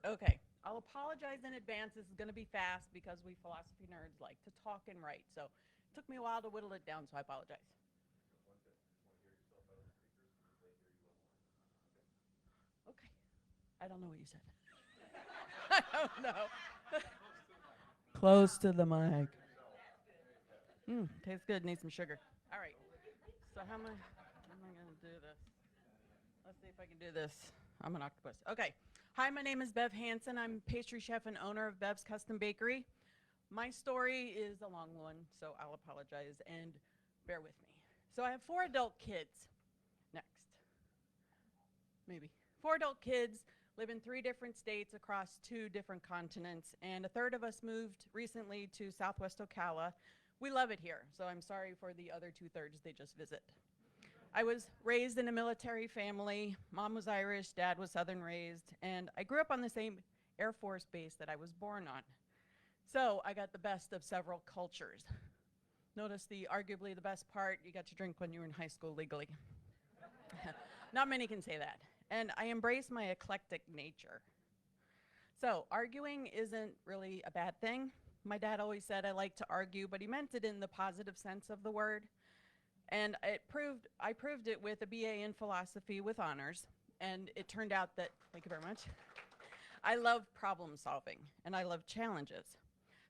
Okay, I'll apologize in advance. This is going to be fast because we philosophy nerds like to talk and write. So it took me a while to whittle it down, so I apologize. Okay, I don't know what you said. I don't know. Close to the mic. Tastes good. Need some sugar. All right. So how am I going to do this? Let's see if I can do this. I'm an octopus. Okay. Hi, my name is Bev Hansen. I'm pastry chef and owner of Bev's Custom Bakery. My story is a long one, so I'll apologize and bear with me. So I have 4 adult kids. Next. Maybe. 4 adult kids live in 3 different states across 2 different continents, and a third of us moved recently to Southwest Ocala. We love it here, so I'm sorry for the other 2/3 they just visit. I was raised in a military family. Mom was Irish, dad was Southern raised, and I grew up on the same Air Force base that I was born on. So I got the best of several cultures. Notice arguably the best part, you got to drink when you were in high school legally. Not many can say that. And I embrace my eclectic nature. So arguing isn't really a bad thing. My dad always said I like to argue, but he meant it in the positive sense of the word. And I proved it with a BA in philosophy with honors. And it turned out that, thank you very much, I love problem solving and I love challenges.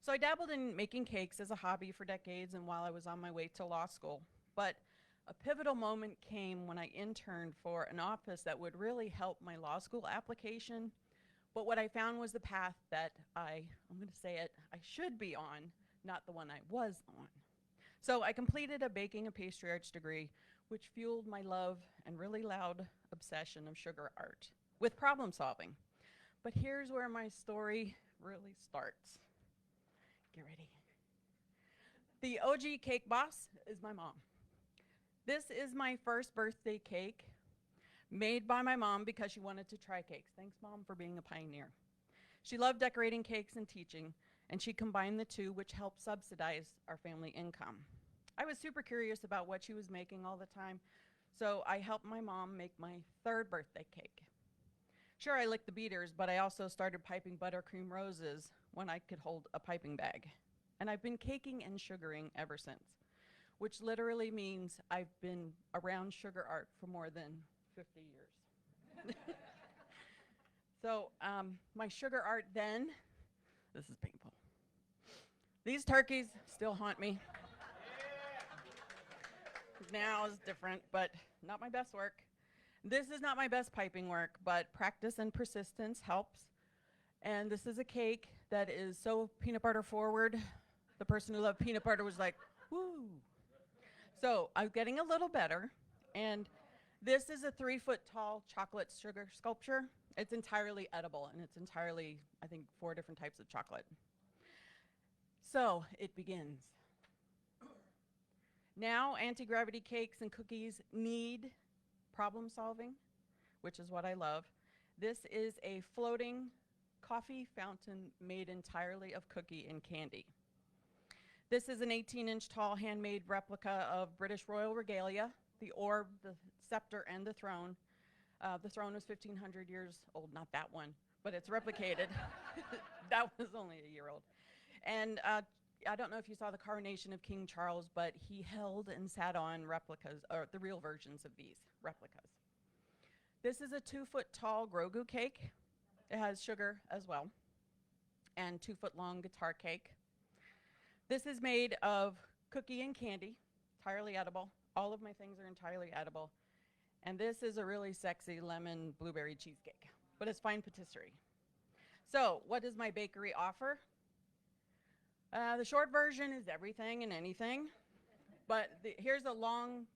So I dabbled in making cakes as a hobby for decades and while I was on my way to law school. But a pivotal moment came when I interned for an office that would really help my law school application. But what I found was the path that I'm going to say it, I should be on, not the one I was on. So I completed a baking and pastry arts degree, which fueled my love and really loud obsession of sugar art with problem solving. But here's where my story really starts. Get ready. The OG cake boss is my mom. This is my first birthday cake made by my mom because she wanted to try cakes. Thanks, Mom, for being a pioneer. She loved decorating cakes and teaching, and she combined the two, which helped subsidize our family income. I was super curious about what she was making all the time, so I helped my mom make my 3rd birthday cake. Sure, I licked the beaters, but I also started piping buttercream roses when I could hold a piping bag. And I've been caking and sugaring ever since, which literally means I've been around sugar art for more than 50 years. So my sugar art then, this is painful. These turkeys still haunt me. Now is different, but not my best work. This is not my best piping work, but practice and persistence helps. And this is a cake that is so peanut butter forward. The person who loved peanut butter was like, woo. So I'm getting a little better. And this is a 3-foot tall chocolate sugar sculpture. It's entirely edible, and it's entirely, I think, 4 different types of chocolate. So it begins. Now, anti-gravity cakes and cookies need problem solving, which is what I love. This is a floating coffee fountain made entirely of cookie and candy. This is an 18-inch tall handmade replica of British royal regalia, the orb, the scepter, and the throne. The throne was 1,500 years old, not that one, but it's replicated. That was only a year old. And I don't know if you saw the coronation of King Charles, but he held and sat on replicas, or the real versions of these replicas. This is a 2-foot tall Grogu cake. It has sugar as well, and 2-foot long guitar cake. This is made of cookie and candy, entirely edible. All of my things are entirely edible. And this is a really sexy lemon blueberry cheesecake, but it's fine patisserie. So what does my bakery offer? The short version is everything and anything, but here's a long,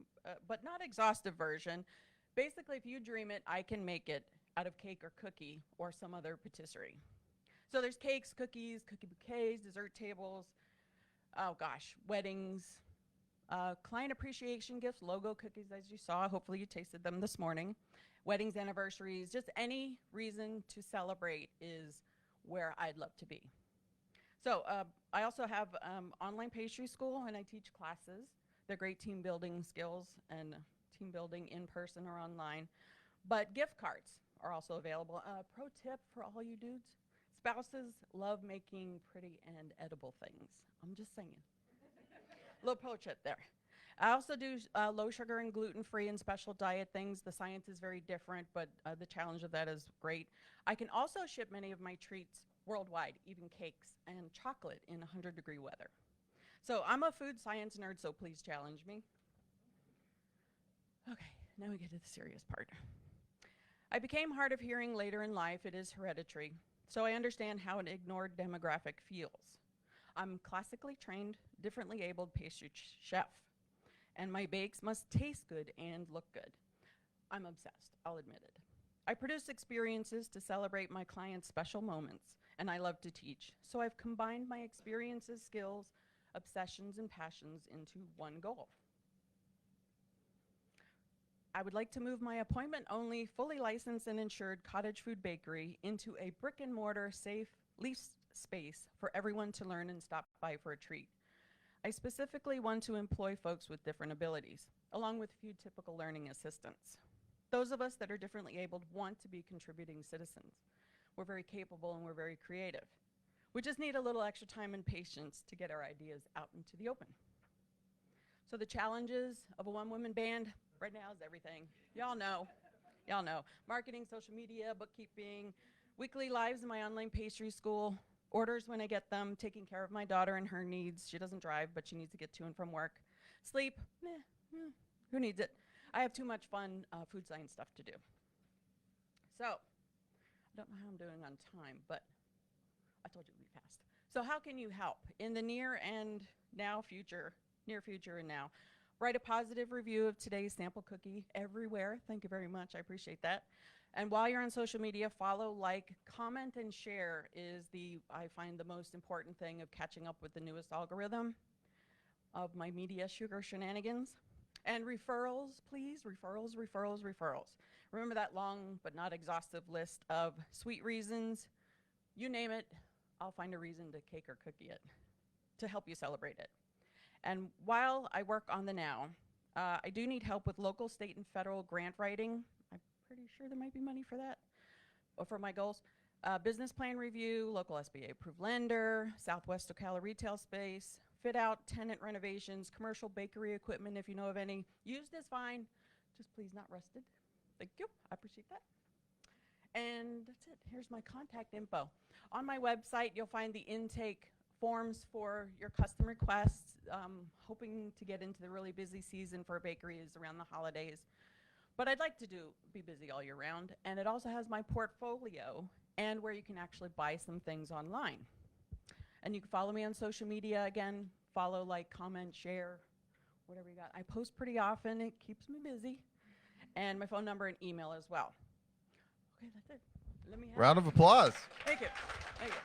but not exhaustive version. Basically, if you dream it, I can make it out of cake or cookie or some other patisserie. So there's cakes, cookies, cookie bouquets, dessert tables, oh gosh, weddings, client appreciation gifts, logo cookies, as you saw. Hopefully you tasted them this morning. Weddings, anniversaries, just any reason to celebrate is where I'd love to be. So I also have online pastry school, and I teach classes. They're great team building skills and team building in person or online. But gift cards, are also available. Pro tip for all you dudes, spouses love making pretty and edible things. I'm just saying. Little pro tip there. I also do low sugar and gluten-free and special diet things. The science is very different, but the challenge of that is great. I can also ship many of my treats worldwide, even cakes and chocolate in 100-degree weather. So I'm a food science nerd, so please challenge me. Okay, now we get to the serious part. I became hard of hearing later in life. It is hereditary, so I understand how an ignored demographic feels. I'm classically trained, differently abled pastry chef, and my bakes must taste good and look good. I'm obsessed, I'll admit it. I produce experiences to celebrate my clients' special moments, and I love to teach, so I've combined my experiences, skills, obsessions, and passions into one goal. I would like to move my appointment-only, fully licensed and insured cottage food bakery into a brick-and-mortar, safe, leased space for everyone to learn and stop by for a treat. I specifically want to employ folks with different abilities, along with a few typical learning assistants. Those of us that are differently abled want to be contributing citizens. We're very capable and we're very creative. We just need a little extra time and patience to get our ideas out into the open. So the challenges of a one-woman band right now is everything. Y'all know. Y'all know. Marketing, social media, bookkeeping, weekly lives in my online pastry school, orders when I get them, taking care of my daughter and her needs. She doesn't drive, but she needs to get to and from work. Sleep, who needs it? I have too much fun food science stuff to do. So, I don't know how I'm doing on time, but I told you to be fast. So how can you help? In the near future and now, write a positive review of today's sample cookie everywhere. Thank you very much, I appreciate that. And while you're on social media, follow, like, comment, and share is I find the most important thing of catching up with the newest algorithm of my media sugar shenanigans. And referrals, please, referrals. Remember that long but not exhaustive list of sweet reasons, you name it, I'll find a reason to cake or cookie it to help you celebrate it. And while I work on the now, I do need help with local, state, and federal grant writing. I'm pretty sure there might be money for that, or for my goals. Business plan review, local SBA approved lender, Southwest Ocala retail space, fit out, tenant renovations, commercial bakery equipment if you know of any. Used is fine, just please not rusted. Thank you, I appreciate that. And that's it, here's my contact info. On my website, you'll find the intake forms for your custom requests. Hoping to get into the really busy season for bakeries around the holidays. But I'd like to be busy all year round. And it also has my portfolio and where you can actually buy some things online. And you can follow me on social media. Again, follow, like, comment, share, whatever you got. I post pretty often. It keeps me busy. And my phone number and email as well. Okay, that's it. Let me have Round of applause. Thank you. Thank you.